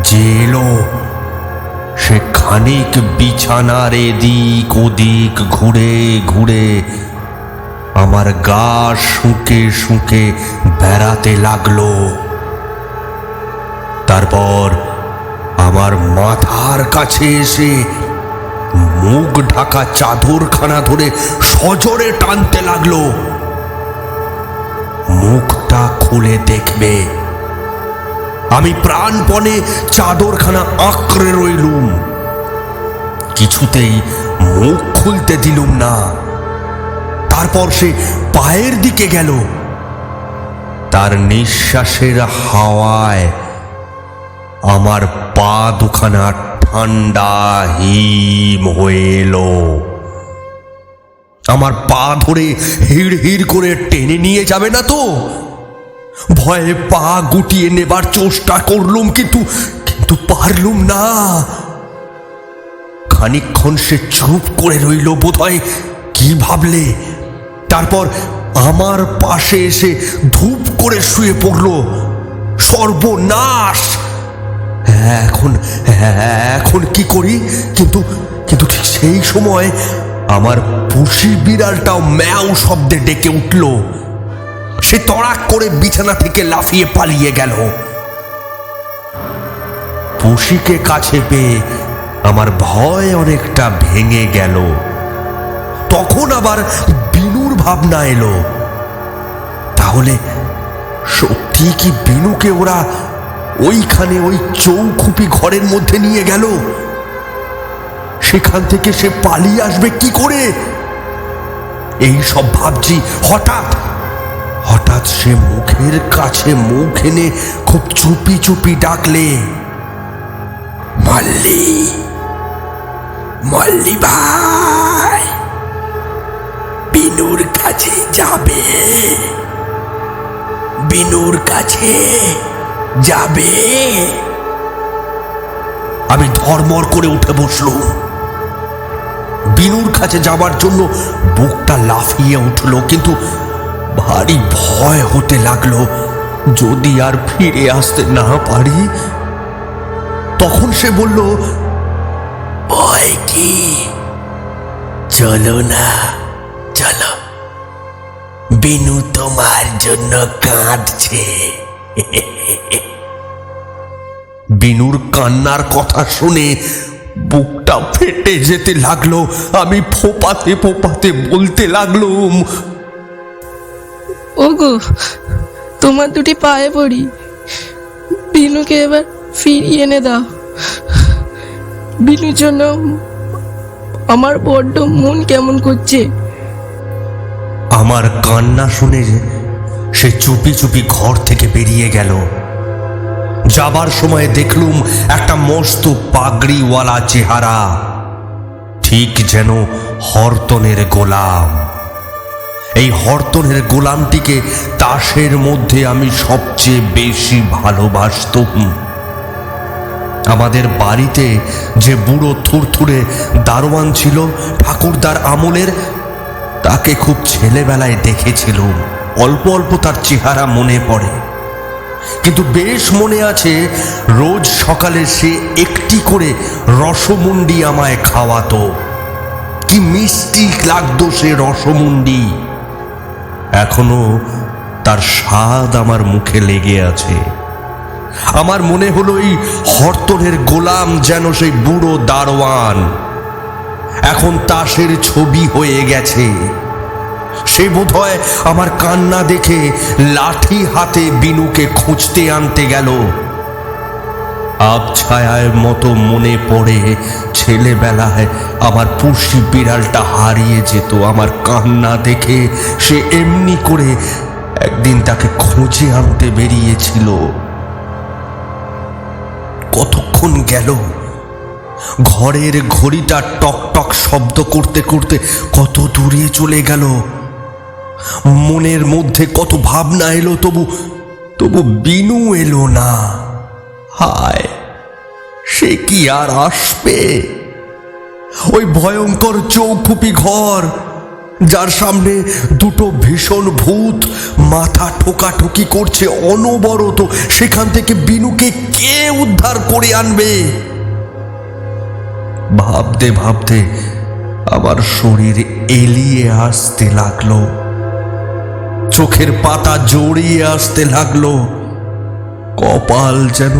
যে এলো সে খানিক বিছানার এদিক ওদিক ঘুরে ঘুরে আমার গা শুঁকে শুঁকে বেড়াতে লাগলো। তারপর আমার মাথার কাছে এসে মুখ ঢাকা চাদরখানা ধরে সজোরে টানতে লাগলো। মুখটা খুলে দেখবে। আমি প্রাণপণে চাদরখানা আঁকড়ে রইলুম। কিছুতেই মুখ খুলতে দিলুম না। তারপর সে পায়ের দিকে গেল। তার নিঃশ্বাসের হাওয়ায় আমার পা দুখানা ঠান্ডা হিম হয়ে এলো। আমার পা ধরে হিড় হিড় করে টেনে নিয়ে যাবে না তো? ভয়ে পা গুটিয়ে নেবার চেষ্টা করলুম, কিন্তু পারলুম না। খানিকক্ষণ সে চুপ করে রইল, বোধহয় কি ভাবলে। তারপর আমার পাশে এসে ধূপ করে শুয়ে পড়ল। সর্বনাশ! এখন কি করি? কিন্তু ঠিক সেই সময় আমার পুষি বিড়ালটাও ম্যাও শব্দে ডেকে উঠল। সে তড়াক করে বিছানা থেকে লাফিয়ে পালিয়ে গেল। পুষিকে কাছে পেয়ে আমার ভয় অনেকটা ভেঙে গেল। তখন আবার বিনুর ভাবনা এলো। তাহলে সত্যি কি বিনুকে ওরা ওইখানে ওই চৌখুপি ঘরের মধ্যে নিয়ে গেল? সেখান থেকে সে পালিয়ে আসবে কি করে? এই সব ভাবছি। হঠাৎ সে মুখের কাছে মুখ এনে খুব চুপি চুপি ডাকলে, মল্লি, মল্লি ভাই, বিনু বিনুর কাছে যাবে? বিনুর কাছে যাবে? আমি ধর্মর করে উঠে বসলুম। বিনুর কাছে যাবার জন্য বুকটা লাফিয়ে উঠল, কিন্তু ভারী ভয় হতে লাগলো। যদি আর ফিরে আসতে না পারি। তখন সে বলল, ভয় কি? চলো না, চলো, বিনু তোমার জন্য কাঁদছে। বিনুর কান্নার কথা শুনে বুকটা ফেটে যেতে লাগলো। আমি ফোপাতে ফোপাতে বলতে লাগলুম, ওগো, তোমার দুটি পায়ে পড়ি, বিনুকে এবার ফিরিয়ে এনে দাও। বিনুর জন্য আমার বড্ড মন কেমন করছে। আমার কান্না শুনে সে চুপি চুপি ঘর থেকে বেরিয়ে গেল। যাবার সময় দেখলুম একটা মস্ত পাগড়িওয়ালা চেহারা, ঠিক যেন হরতনের গোলাম। এই হরতনের গোলামটিকে তাসের মধ্যে আমি সবচেয়ে বেশি ভালোবাসতুম। আমাদের বাড়িতে যে বুড়ো থুরথুরে দারোয়ান ছিল ঠাকুরদার আমলের, তাকে খুব ছেলেবেলায় দেখেছিলুম। অল্প অল্প তার চেহারা মনে পড়ে, কিন্তু বেশ মনে আছে রোজ সকালে সে একটি করে রসমুন্ডি আমায় খাওয়াতো। কি মিষ্টি লাগতো সে রসমুন্ডি! এখনো তার স্বাদ আমার মুখে লেগে আছে। আমার মনে হলো এই হরতনের গোলাম যেন সেই বুড়ো দারোয়ান, এখন তাসের ছবি হয়ে গেছে। সে বোধহয় আমার কান্না দেখে লাঠি হাতে বিনুকে খুঁজতে আনতে গেল। আবছায়ার মতো মনে পড়ে ছেলেবেলায় আমার পুষি বিড়ালটা হারিয়ে যেত। আমার কান্না দেখে সে এমনি করে একদিন তাকে খুঁজে আনতে বেরিয়েছিল। কতক্ষণ গেল, ঘরের ঘড়িটা টক টক শব্দ করতে করতে কত দূরে চলে গেল। মনের মধ্যে কত ভাবনা এলো, তবু বিনু এলো না। হায়, সে কি আর আসবে? ওই ভয়ঙ্কর চৌফুপি ঘর, যার সামনে দুটো ভীষণ ভূত মাথা ঠোকাঠুকি করছে অনবরত, সেখান থেকে বিনুকে কে উদ্ধার করে আনবে? ভাবতে ভাবতে আমার শরীর এলিয়ে আসতে লাগলো, চোখের পাতা জড়িয়ে আসতে লাগলো। কপাল যেন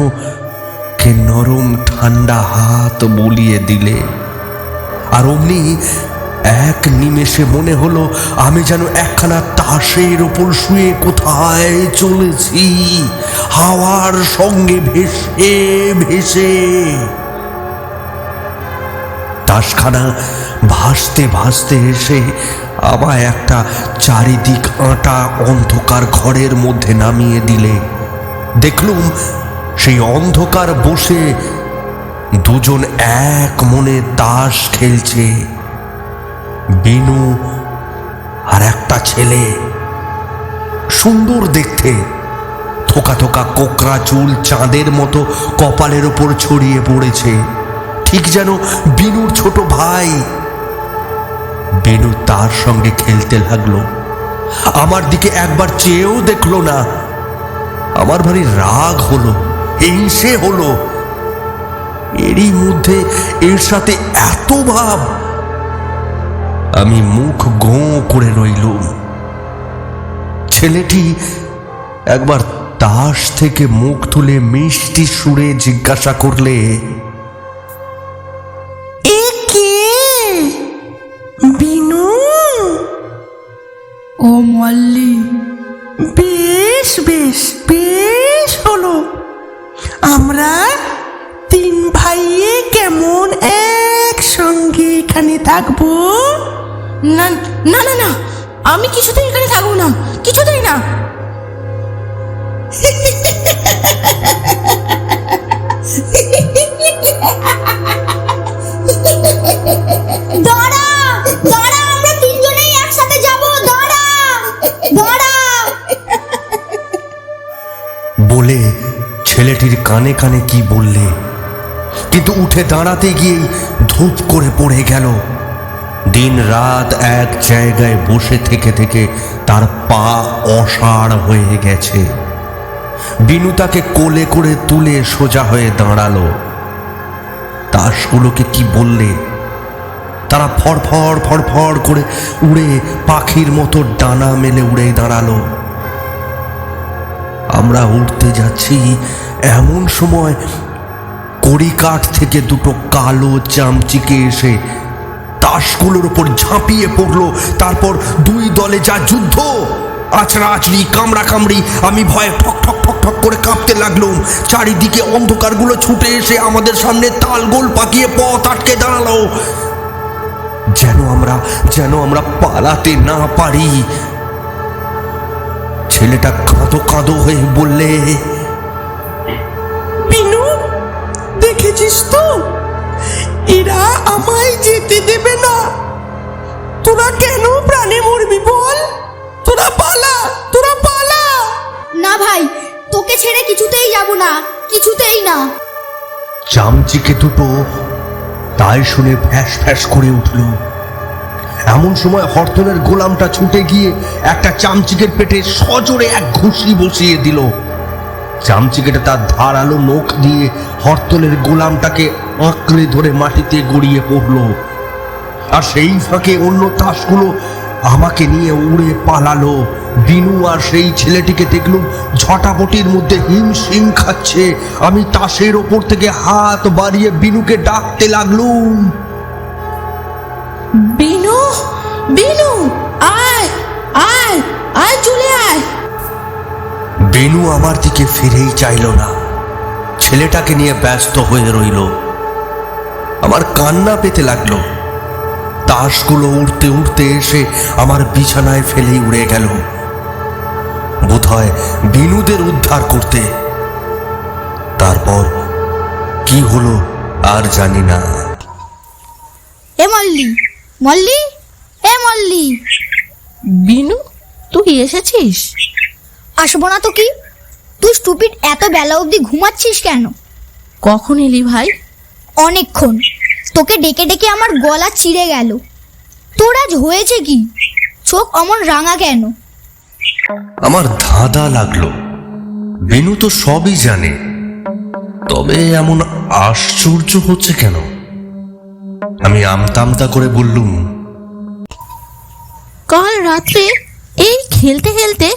কে নরম ঠান্ডা হাত বুলিয়ে দিলে। আর অমনি এক নিমেষে মনে হলো আমি যেন একখানা তাসের ওপর শুয়ে কোথায় চলেছি, হাওয়ার সঙ্গে ভেসে ভেসে। তাসখানা ভাসতে ভাসতে এসে আমায় একটা চারিদিক আঁটা অন্ধকার ঘরের মধ্যে নামিয়ে দিলে। দেখলুম সেই অন্ধকার বসে দুজন এক মনে তাস খেলছে, বিনু আর একটা ছেলে। সুন্দর দেখতে, থোকা থোকা কোকড়া চুল চাঁদের মতো কপালের ওপর ছড়িয়ে পড়েছে, ঠিক যেন বিনুর ছোট ভাই। বিনু তার সঙ্গে খেলতে লাগলো, আমার দিকে একবার চেয়েও দেখলো না। আমার ভারী রাগ হলো, হিংসে হলো। এরই মধ্যে এর সাথে এত ভাব! আমি মুখ গোঁ করে রইলুম। ছেলেটি একবার তাস থেকে মুখ তুলে মিষ্টি সুরে জিজ্ঞাসা করলে, এ কে? বিনু? ও মল্লি, বেশ বেশ বেশ হলো। আমরা তিন ভাইয়ে কেমন একসঙ্গে এখানে থাকবো? না না না না, আমি কিছুতেই এখানে থাকবো না, কিছুতেই না। দাঁড়া দাঁড়া, আমরা তিনজনেই একসাথে যাবো। বলে ছেলেটির কানে কানে কি বললে, কিন্তু উঠে দাঁড়াতে গিয়েই ধূপ করে পড়ে গেল। দিন রাত এক জায়গায় বসে থেকে থেকে তার পা অসাড় হয়ে গেছে। বিনু তাকে কোলে করে তুলে সোজা হয়ে দাঁড়ালো। তাসগুলোকে কি বললে, তারা ফড়ফড় ফড়ফড় করে উড়ে পাখির মতো ডানা মেলে উড়ে দাঁড়ালো। আমরা উঠতে যাচ্ছি, এমন সময় কড়িকাঠ থেকে দুটো কালো চামচিকে এসে তাসগুলোর উপর ঝাঁপিয়ে পড়লো। তারপর দুই দলে যা যুদ্ধ, আছড়াছড়ি কামড়া কামড়ি। আমি ভয়ে ঠক ঠক ঠক ঠক করে কাঁপতে লাগলাম। চারিদিকে অন্ধকারগুলো ছুটে এসে আমাদের সামনে তালগোল পাকিয়ে পথ আটকে দাঁড়ালো, যেন আমরা পালাতে না পারি। ছেলেটা কাঁদো কাঁদো হয়ে বললে, বিনু, দেখেছিস তো, এরা আমায় যেতে দেবে না। তোরা কেন প্রাণে মরবি বল? তোরা পালা, তোরা পালা। না ভাই, তোকে ছেড়ে কিছুতেই যাব না, কিছুতেই না। চামচিকে দুটো তাই শুনে ফ্যাস ফ্যাস করে উঠল। এমন সময় হরতনের গোলামটা ছুটে গিয়ে একটা চামচিকের পেটে সজোরে এক ঘুষি বসিয়ে দিল। চামচিকেটা তার ধারালো নখ দিয়ে হরতনের গোলামটাকে আঁকড়ে ধরে মাটিতে গড়িয়ে পড়ল। আর সেই ফাঁকে অন্য তাসগুলো আমাকে নিয়ে উড়ে পালালো। বিনু আর সেই ছেলেটিকে দেখলুম ঝটাপটির মধ্যে হিমশিম খাচ্ছে। আমি তাসের ওপর থেকে হাত বাড়িয়ে বিনুকে ডাকতে লাগলুম, বিনু, বিনু, আয় আয় আয়, চলে আয়। বেনু আমার দিকে ফিরেই চাইল না, ছেলেটাকে নিয়ে ব্যস্ত হয়ে রইল। আমার কান্না পেতে লাগলো। তাসগুলো উড়তে উড়তে এসে আমার বিছানায় ফেলেই উড়ে গেল, বোধহয় বিনুদের উদ্ধার করতে। তারপর কি হলো আর জানি না। এ মল্লি, মল্লি, এ মল্লি। বিনু, তুই এসেছিস? আসবো না তো কি? তুই স্টুপিড এত বেলা অবধি ঘুমাচ্ছিস কেন? কখন এলি ভাই? অনেকক্ষণ। তোকে ডেকে ডেকে আমার গলা চিড়ে গেল। তোর আজ হয়েছে কি? চোখ অমন রাঙা কেন? আমার ধাঁধা লাগলো। বেনু তো সবই জানে, তবে এমন আশ্চর্য হচ্ছে কেন? আমি আমতামতা করে বললুম, কাল রাত্রে এই খেলতে খেলতে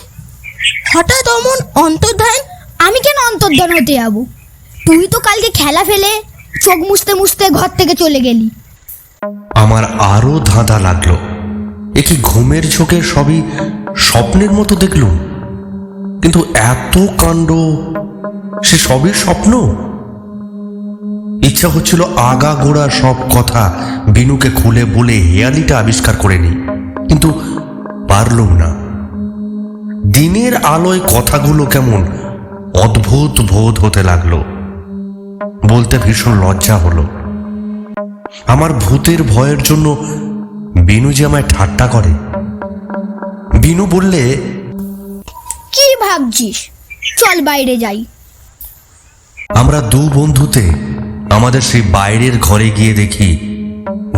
হঠাৎ অমন অন্তর্ধান। আমি কেন অন্তর্ধান হতে যাবো? তুই তো কালকে খেলা ফেলে চোখ মুছতে মুছতে ঘর থেকে চলে গেলি। আমার আরো ধাঁধা লাগলো। এ কি ঘুমের ঝোঁকে সবই স্বপ্নের মতো দেখলুম, কিন্তু এত কাণ্ড, সে সবই স্বপ্ন। ইচ্ছা হচ্ছিল আগা গোড়া সব কথা বিনুকে খুলে বলে হেয়ালিটা আবিষ্কার করে নি, কিন্তু পারলুম না। দিনের আলোয় কথাগুলো কেমন অদ্ভুত বোধ হতে লাগলো। বলতে ভীষণ লজ্জা হলো। আমার ভূতের ভয়ের জন্য বিনু যে আমায় ঠাট্টা করে। বিনু বললে, কি ভাবছিস? চল বাইরে যাই। আমরা দু বন্ধুতে আমাদের সেই বাইরের ঘরে গিয়ে দেখি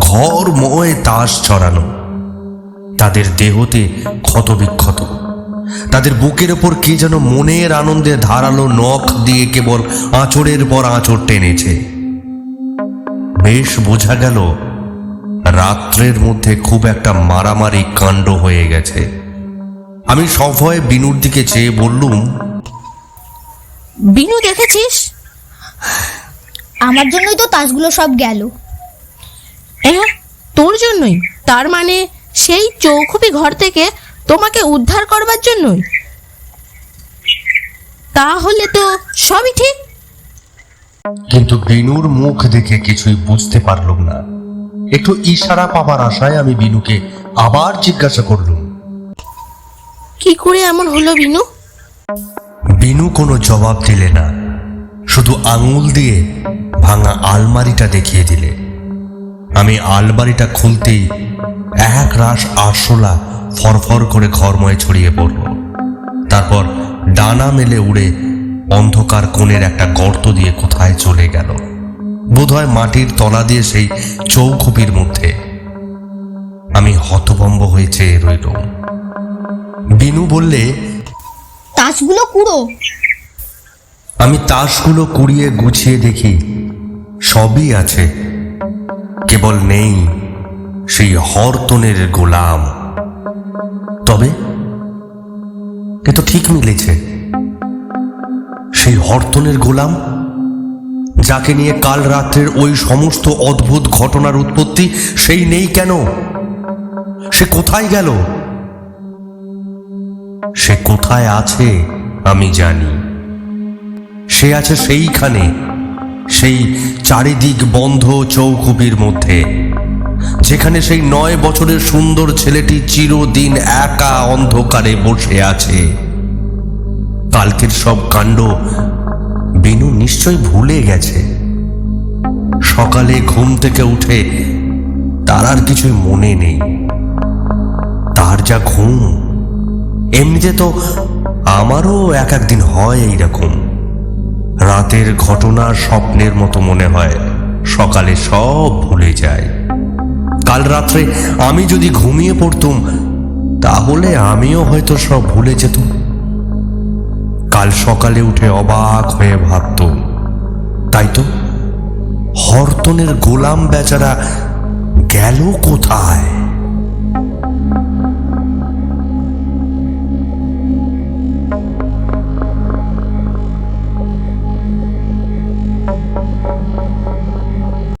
ঘরময় তাস ছড়ানো। তাদের দেহতে ক্ষতবিক্ষত, তাদের বুকের ওপর কে যেন মনের আনন্দে ধারালো নখ দিয়ে কেবল আঁচড়ের পর আঁচড় টেনেছে। বেশ বোঝা গেল রাত্রের মধ্যে খুব একটা মারামারি কাণ্ড হয়ে গেছে। আমি সভয়ে বিনুর দিকে চেয়ে বললুম, বিনু, দেখেছিস? আমার জন্যই তো তাসগুলো সব গেল। হ্যাঁ, তোর জন্যই। তার মানে সেই চৌখুপি ঘর থেকে তোমাকে উদ্ধার করবার জন্যই? তাহলে তো সবই ঠিক। কিন্তু বিনুর মুখ দেখে কিছুই বুঝতে পারলাম না। একটু ইশারা পাবার আশায় আমি বিনুকে আবার জিজ্ঞাসা করলুম, কি করে এমন হলো বিনু? বিনু কোনো জবাব দিলে না, শুধু আঙুল দিয়ে ভাঙা আলমারিটা দেখিয়ে দিলে। আমি আলমারিটা খুলতেই এক রাশ আরশোলা ফরফর করে ঘরময় ছড়িয়ে পড়ল। তারপর ডানা মেলে উড়ে অন্ধকার কোণের একটা গর্ত দিয়ে কোথায় চলে গেল, বোধহয় মাটির তলা দিয়ে সেই চৌখুপির মধ্যে। আমি হতভম্ব হয়ে চেয়ে রইলুম। বিনু বললে, তাসগুলো কুড়ো। আমি তাসগুলো কুড়িয়ে গুছিয়ে দেখি সবই আছে, কেবল নেই সেই হরতনের গোলাম। তবে কিন্তু ঠিক মিলেছে, সেই হরতনের গোলাম যাকে নিয়ে কাল রাত্রের ওই সমস্ত অদ্ভুত ঘটনার উৎপত্তি, সেই নেই কেন? সে কোথায় গেল? সে কোথায় আছে আমি জানি। সে আছে সেইখানে, সেই চারিদিক বন্ধ চৌকুপির মধ্যে, যেখানে সেই 9 বছরের সুন্দর ছেলেটি চিরদিন একা অন্ধকারে বসে আছে। কালকের সব কাণ্ড বিনু নিশ্চয় ভুলে গেছে। সকালে ঘুম থেকে উঠে তার আর কিছুই মনে নেই। তার যা ঘুম, এমনিতে তো আমারও এক একদিন হয় এইরকম। রাতের ঘটনা স্বপ্নের মতো মনে হয়, সকালে সব ভুলে যায়। কাল রাত্রে আমি যদি ঘুমিয়ে পড়তুম, তাহলে আমিও হয়তো সব ভুলে যেতুম। কাল সকালে উঠে অবাক হয়ে ভাবতুম, তাই তো হরতনের গোলাম বেচারা গেল কোথায়?